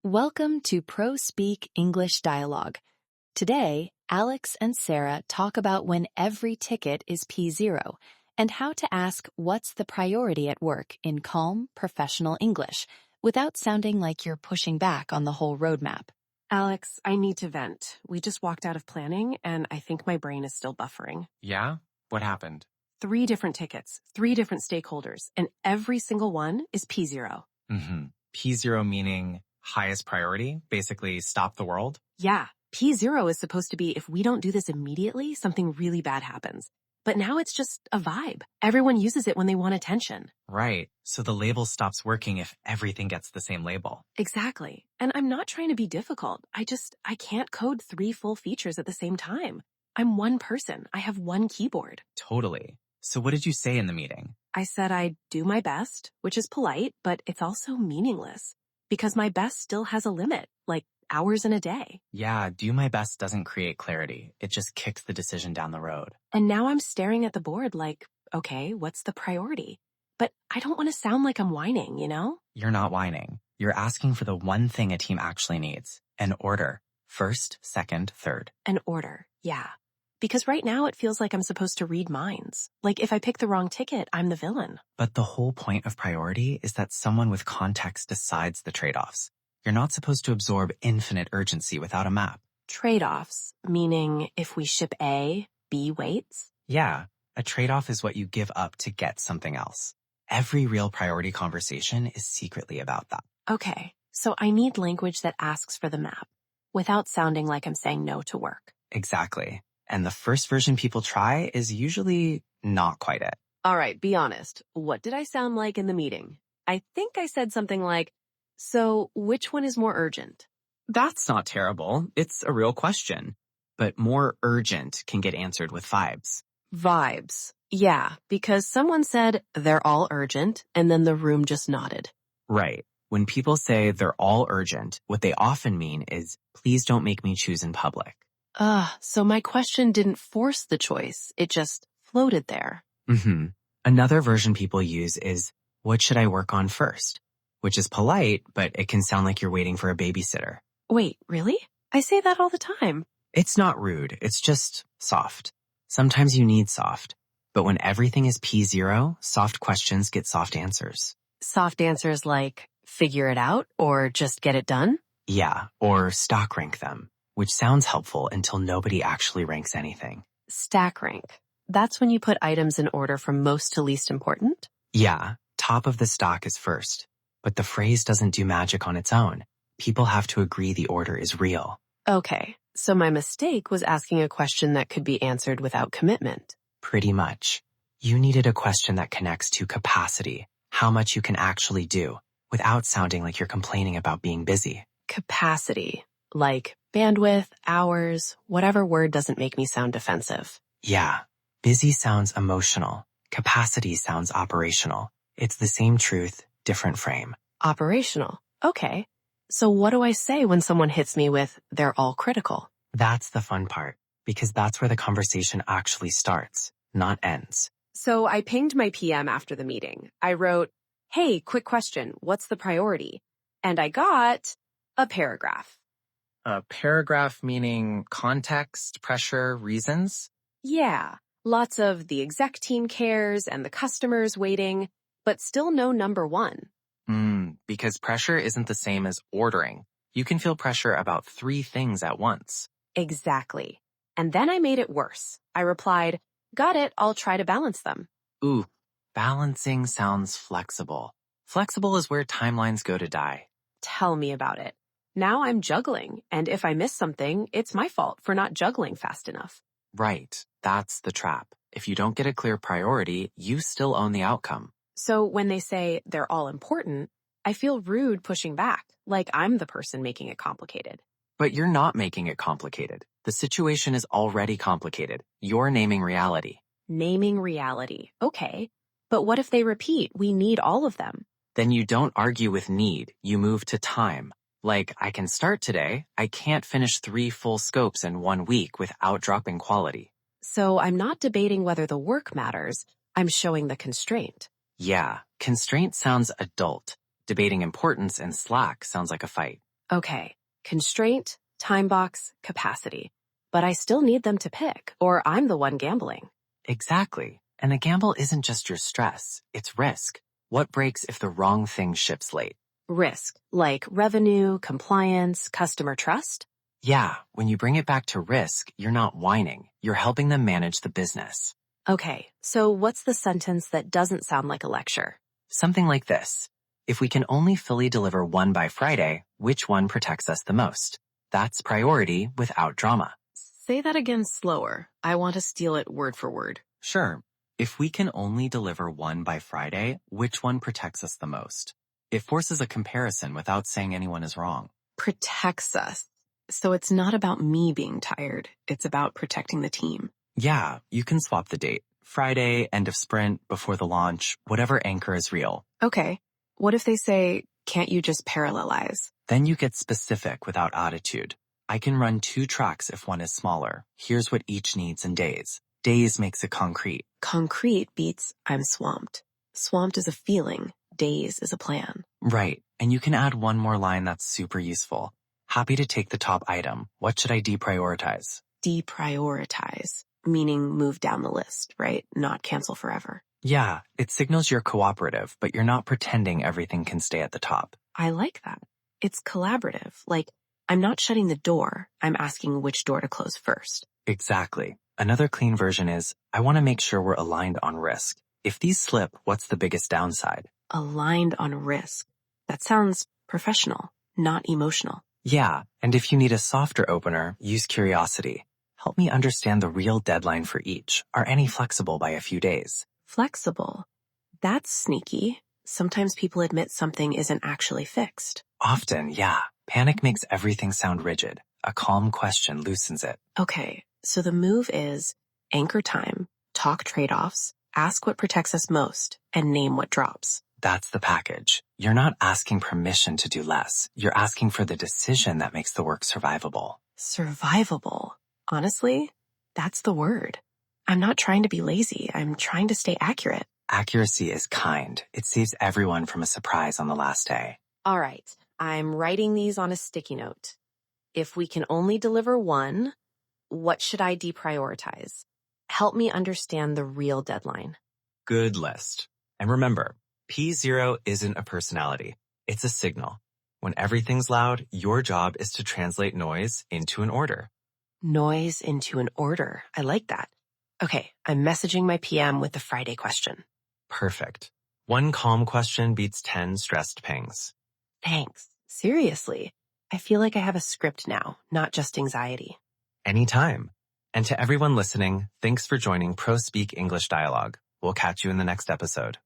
Welcome to ProSpeak English Dialogue. Today, Alex and Sarah talk about when every ticket is P0 and how to ask what's the priority at work in calm, professional English without sounding like you're pushing back on the whole roadmap. Alex, I need to vent. We just walked out of planning, and I think my brain is still buffering. Yeah? What happened? 3 different tickets, 3 different stakeholders, and every single one is P0. P0 meaning highest priority, basically stop the world? Yeah, P0 is supposed to be if we don't do this immediately, something really bad happens. But now it's just a vibe. Everyone uses it when they want attention. Right. So the label stops working if everything gets the same label. Exactly. And I'm not trying to be difficult. I can't code 3 full features at the same time. I'm one person. I have one keyboard. Totally. So what did you say in the meeting? I said I'd do my best, which is polite, but it's also meaningless. Because my best still has a limit, like hours in a day. Yeah, do my best doesn't create clarity. It just kicks the decision down the road. And now I'm staring at the board like, okay, what's the priority? But I don't want to sound like I'm whining, you know? You're not whining. You're asking for the one thing a team actually needs. An order. First, second, third. An order, yeah. Because right now it feels like I'm supposed to read minds. Like if I pick the wrong ticket, I'm the villain. But the whole point of priority is that someone with context decides the trade-offs. You're not supposed to absorb infinite urgency without a map. Trade-offs, meaning if we ship A, B waits? Yeah, a trade-off is what you give up to get something else. Every real priority conversation is secretly about that. Okay, so I need language that asks for the map, without sounding like I'm saying no to work. Exactly. And the first version people try is usually not quite it. All right, be honest. What did I sound like in the meeting? I think I said something like, so which one is more urgent? That's not terrible. It's a real question. But more urgent can get answered with vibes. Vibes. Yeah, because someone said they're all urgent, and then the room just nodded. Right. When people say they're all urgent, what they often mean is, please don't make me choose in public. So my question didn't force the choice. It just floated there. Another version people use is, what should I work on first? Which is polite, but it can sound like you're waiting for a babysitter. Wait, really? I say that all the time. It's not rude. It's just soft. Sometimes you need soft. But when everything is P0, soft questions get soft answers. Soft answers like, figure it out or just get it done? Yeah, or stock rank them, which sounds helpful until nobody actually ranks anything. Stack rank. That's when you put items in order from most to least important? Yeah, top of the stock is first. But the phrase doesn't do magic on its own. People have to agree the order is real. Okay, so my mistake was asking a question that could be answered without commitment. Pretty much. You needed a question that connects to capacity, how much you can actually do, without sounding like you're complaining about being busy. Capacity. Like bandwidth, hours, whatever word doesn't make me sound defensive. Yeah, busy sounds emotional. Capacity sounds operational. It's the same truth, different frame. Operational. Okay. So what do I say when someone hits me with, they're all critical? That's the fun part, because that's where the conversation actually starts, not ends. So I pinged my PM after the meeting. I wrote, hey, quick question, what's the priority? And I got a paragraph. A paragraph meaning context, pressure, reasons? Yeah, lots of the exec team cares and the customers waiting, but still no number one. Because pressure isn't the same as ordering. You can feel pressure about 3 things at once. Exactly. And then I made it worse. I replied, got it, I'll try to balance them. Ooh, balancing sounds flexible. Flexible is where timelines go to die. Tell me about it. Now I'm juggling, and if I miss something, it's my fault for not juggling fast enough. Right, that's the trap. If you don't get a clear priority, you still own the outcome. So when they say they're all important, I feel rude pushing back, like I'm the person making it complicated. But you're not making it complicated. The situation is already complicated. You're naming reality. Naming reality. Okay. But what if they repeat, we need all of them? Then you don't argue with need. You move to time. Like, I can start today. I can't finish 3 full scopes in 1 week without dropping quality. So I'm not debating whether the work matters. I'm showing the constraint. Yeah, constraint sounds adult. Debating importance and slack sounds like a fight. Okay, constraint, time box, capacity. But I still need them to pick, or I'm the one gambling. Exactly. And a gamble isn't just your stress, it's risk. What breaks if the wrong thing ships late? Risk, like revenue, compliance, customer trust? Yeah, when you bring it back to risk, you're not whining. You're helping them manage the business. Okay, so what's the sentence that doesn't sound like a lecture? Something like this. If we can only fully deliver one by Friday, which one protects us the most? That's priority without drama. Say that again slower. I want to steal it word for word. Sure. If we can only deliver one by Friday, which one protects us the most? It forces a comparison without saying anyone is wrong. Protects us. So it's not about me being tired. It's about protecting the team. Yeah, you can swap the date. Friday, end of sprint, before the launch, whatever anchor is real. Okay. What if they say, can't you just parallelize? Then you get specific without attitude. I can run 2 tracks if one is smaller. Here's what each needs in days. Days makes it concrete. Concrete beats I'm swamped. Swamped is a feeling. Days is a plan. Right, and you can add one more line that's super useful. Happy to take the top item. What should I deprioritize? Deprioritize, meaning move down the list, right? Not cancel forever. Yeah, it signals you're cooperative, but you're not pretending everything can stay at the top. I like that. It's collaborative. Like, I'm not shutting the door. I'm asking which door to close first. Exactly. Another clean version is, I want to make sure we're aligned on risk. If these slip, what's the biggest downside? Aligned on risk. That sounds professional, not emotional. Yeah, and if you need a softer opener, use curiosity. Help me understand the real deadline for each. Are any flexible by a few days? Flexible. That's sneaky. Sometimes people admit something isn't actually fixed. Often, yeah. Panic makes everything sound rigid. A calm question loosens it. Okay, so the move is anchor time, talk trade-offs, ask what protects us most, and name what drops. That's the package. You're not asking permission to do less. You're asking for the decision that makes the work survivable. Survivable. Honestly, that's the word. I'm not trying to be lazy. I'm trying to stay accurate. Accuracy is kind. It saves everyone from a surprise on the last day. All right, I'm writing these on a sticky note. If we can only deliver one, what should I deprioritize? Help me understand the real deadline. Good list. And remember, P0 isn't a personality. It's a signal. When everything's loud, your job is to translate noise into an order. Noise into an order. I like that. Okay, I'm messaging my PM with the Friday question. Perfect. One calm question beats 10 stressed pings. Thanks. Seriously. I feel like I have a script now, not just anxiety. Anytime. And to everyone listening, thanks for joining ProSpeak English Dialogue. We'll catch you in the next episode.